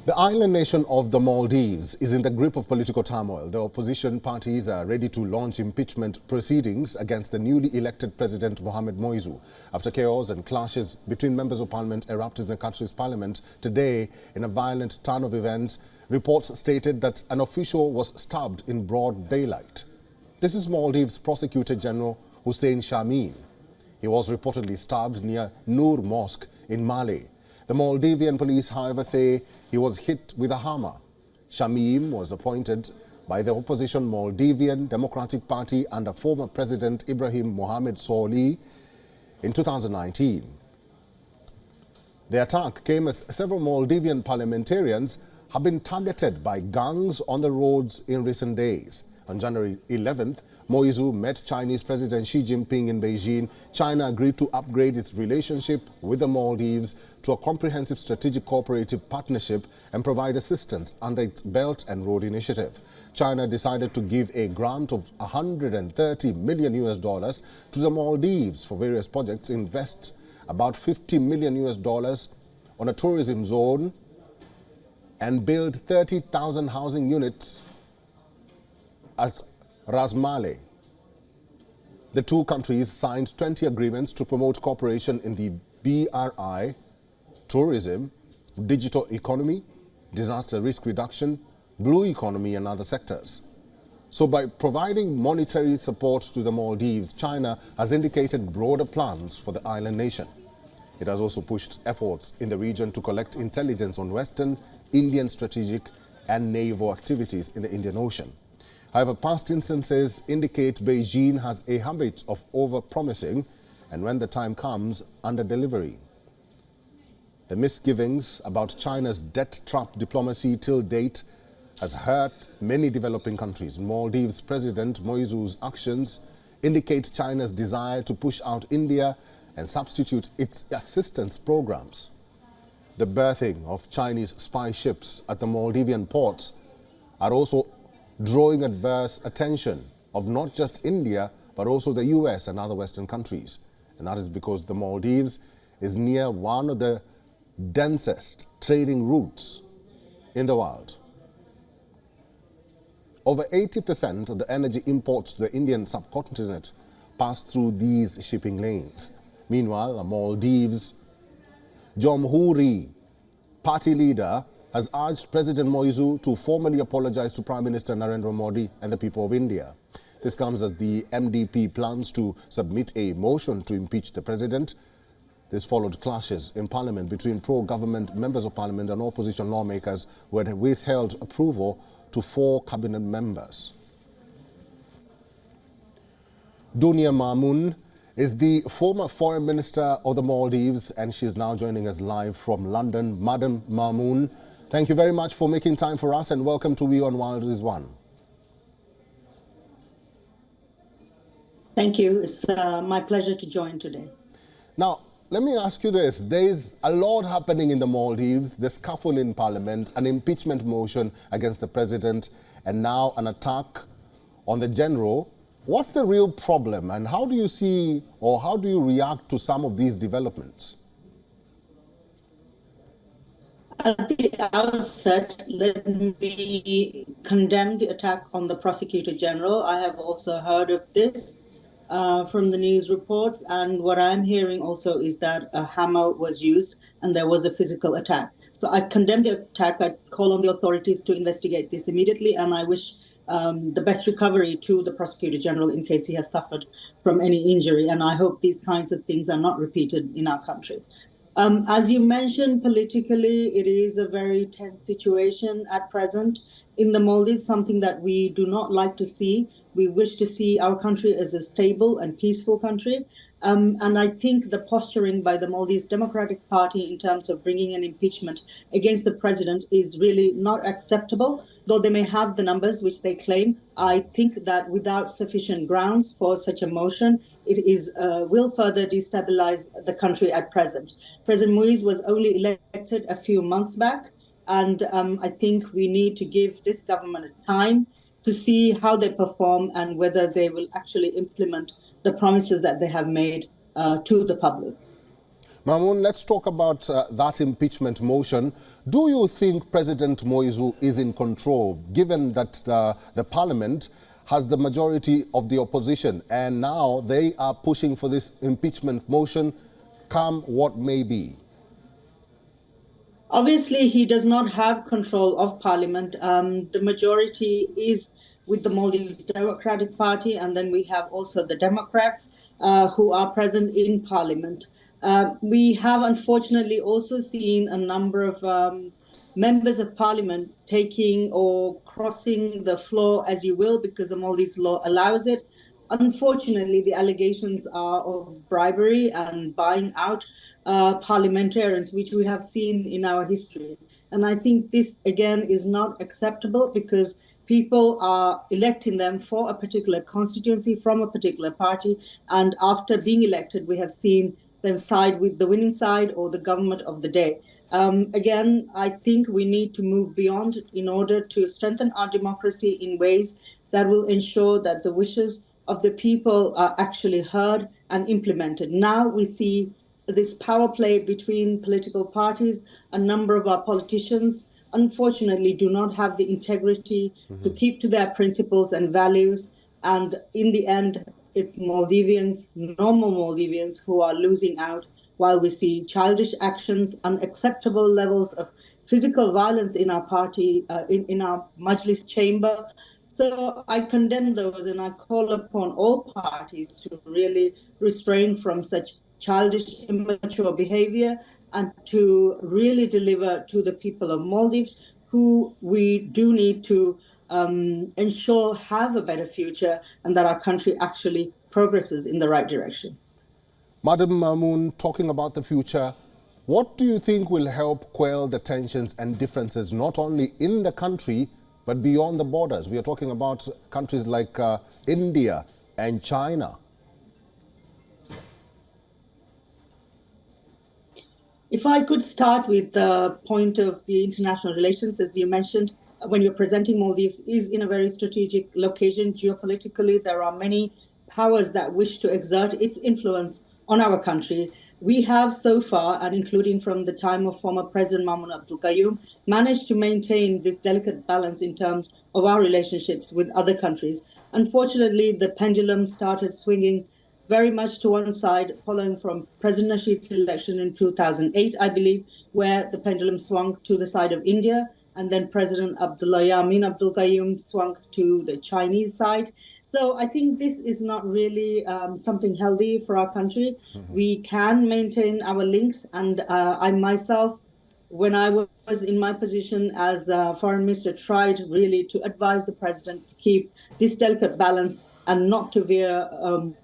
The island nation of the Maldives is in the grip of political turmoil. The opposition parties are ready to launch impeachment proceedings against the newly elected President Mohamed Muizzu after chaos and clashes between members of parliament erupted in the country's parliament today in a violent turn of events. Reports stated that an official was stabbed in broad daylight. This is Maldives Prosecutor General Hussein Shamim. He was reportedly stabbed near Noor Mosque in Malé. The Maldivian police, however, say he was hit with a hammer. Shamim was appointed by the opposition Maldivian Democratic Party under former President Ibrahim Mohamed Solih in 2019. The attack came as several Maldivian parliamentarians have been targeted by gangs on the roads in recent days. On January 11th, Muizzu met Chinese President Xi Jinping in Beijing. China agreed to upgrade its relationship with the Maldives to a comprehensive strategic cooperative partnership and provide assistance under its Belt and Road Initiative. China decided to give a grant of $130 million to the Maldives for various projects, invest about $50 million on a tourism zone, and build 30,000 housing units at Ras Malé. The two countries signed 20 agreements to promote cooperation in the BRI, tourism, digital economy, disaster risk reduction, blue economy and other sectors. So by providing monetary support to the Maldives, China has indicated broader plans for the island nation. It has also pushed efforts in the region to collect intelligence on Western, Indian strategic and naval activities in the Indian Ocean. However, past instances indicate Beijing has a habit of over-promising and when the time comes, under-delivery. The misgivings about China's debt-trap diplomacy till date has hurt many developing countries. Maldives President Muizzu's actions indicate China's desire to push out India and substitute its assistance programs. The berthing of Chinese spy ships at the Maldivian ports are also drawing adverse attention of not just India, but also the US and other Western countries. And that is because the Maldives is near one of the densest trading routes in the world. Over 80% of the energy imports to the Indian subcontinent pass through these shipping lanes. Meanwhile, the Maldives Jamhuri party leader has urged President Muizzu to formally apologize to Prime Minister Narendra Modi and the people of India. This comes as the MDP plans to submit a motion to impeach the president. This followed clashes in parliament between pro-government members of parliament and opposition lawmakers who had withheld approval to 4 cabinet members. Dunia Mamun is the former foreign minister of the Maldives, and she is now joining us live from London. Madam Mamun, thank you very much for making time for us and welcome to WION The World is One. Thank you. It's my pleasure to join today. Now, let me ask you this. There's a lot happening in the Maldives, the scuffle in parliament, an impeachment motion against the president, and now an attack on the general. What's the real problem and how do you see or how do you react to some of these developments? At the outset, let me condemn the attack on the Prosecutor General. I have also heard of this from the news reports, and what I'm hearing also is that a hammer was used and there was a physical attack. So I condemn the attack. I call on the authorities to investigate this immediately, and I wish the best recovery to the Prosecutor General in case he has suffered from any injury. And I hope these kinds of things are not repeated in our country. As you mentioned, politically, it is a very tense situation at present in the Maldives, something that we do not like to see. We wish to see our country as a stable and peaceful country. And I think the posturing by the Maldives Democratic Party in terms of bringing an impeachment against the president is really not acceptable. Though they may have the numbers which they claim, I think that without sufficient grounds for such a motion, it will further destabilize the country at present. President Muizzu was only elected a few months back, and I think we need to give this government time to see how they perform and whether they will actually implement the promises that they have made to the public. Mamoun, let's talk about that impeachment motion. Do you think President Muizzu is in control, given that the parliament has the majority of the opposition and now they are pushing for this impeachment motion, come what may be? Obviously, he does not have control of parliament. The majority is with the Maldives Democratic Party, and then we have also the Democrats who are present in parliament. We have unfortunately also seen a number of members of parliament taking or crossing the floor, as you will, because the Maldives law allows it. Unfortunately, the allegations are of bribery and buying out parliamentarians, which we have seen in our history. And I think this, again, is not acceptable because people are electing them for a particular constituency from a particular party. And after being elected, we have seen them side with the winning side or the government of the day. Again, I think we need to move beyond in order to strengthen our democracy in ways that will ensure that the wishes of the people are actually heard and implemented. Now we see this power play between political parties. A number of our politicians, unfortunately, do not have the integrity to keep to their principles and values. And in the end, it's Maldivians, normal Maldivians, who are losing out while we see childish actions, unacceptable levels of physical violence in our party, in our Majlis chamber. So I condemn those and I call upon all parties to really refrain from such childish, immature behavior and to really deliver to the people of Maldives, who we do need to ensure have a better future and that our country actually progresses in the right direction. Madam Mamoun, talking about the future, what do you think will help quell the tensions and differences not only in the country but beyond the borders? We are talking about countries like India and China. If I could start with the point of the international relations, as you mentioned, when you're presenting Maldives is in a very strategic location geopolitically. There are many powers that wish to exert its influence on our country. We have so far, and including from the time of former President Mohamed Muizzu, managed to maintain this delicate balance in terms of our relationships with other countries. Unfortunately, the pendulum started swinging very much to one side following from President Nasheed's election in 2008, I believe, where the pendulum swung to the side of India, and then President Abdullah Yamin Abdul Qayyum swung to the Chinese side. So I think this is not really something healthy for our country. We can maintain our links, and I myself, when I was in my position as foreign minister, tried really to advise the president to keep this delicate balance and not to veer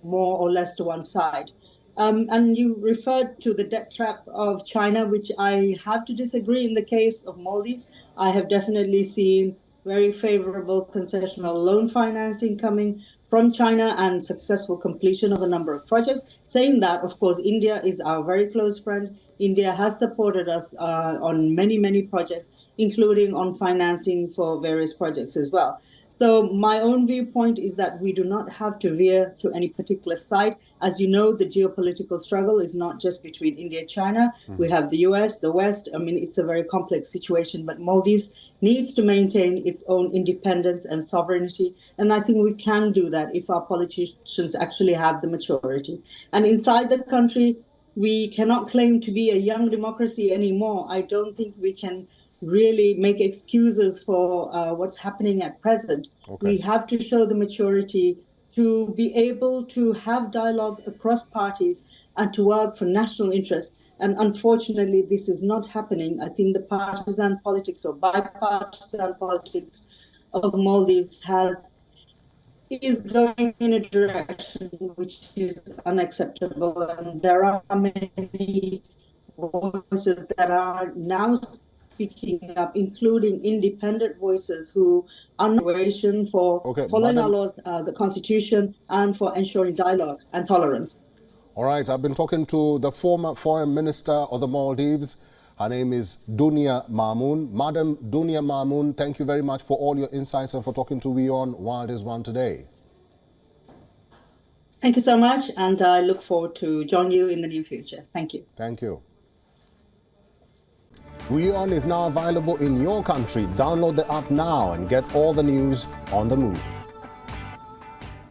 more or less to one side. And you referred to the debt trap of China, which I have to disagree in the case of Maldives. I have definitely seen very favorable concessional loan financing coming from China and successful completion of a number of projects. Saying that, of course, India is our very close friend. India has supported us on many, many projects, including on financing for various projects as well. So my own viewpoint is that we do not have to veer to any particular side. As you know, the geopolitical struggle is not just between India and China. We have the US, the West. I mean, it's a very complex situation, but Maldives needs to maintain its own independence and sovereignty. And I think we can do that if our politicians actually have the maturity. And inside the country, we cannot claim to be a young democracy anymore. I don't think we can really make excuses for what's happening at present. Okay. We have to show the maturity to be able to have dialogue across parties and to work for national interests. And unfortunately, this is not happening. I think the partisan politics or bipartisan politics of Maldives is going in a direction which is unacceptable. And there are many voices that are now speaking up, including independent voices who are situation for following our laws, the Constitution, and for ensuring dialogue and tolerance. All right, I've been talking to the former Foreign Minister of the Maldives. Her name is Dunia Mamoun. Madam Dunia Mamoun, thank you very much for all your insights and for talking to WION World is One today. Thank you so much, and I look forward to join you in the near future. Thank you. Thank you. WION is now available in your country. Download the app now and get all the news on the move.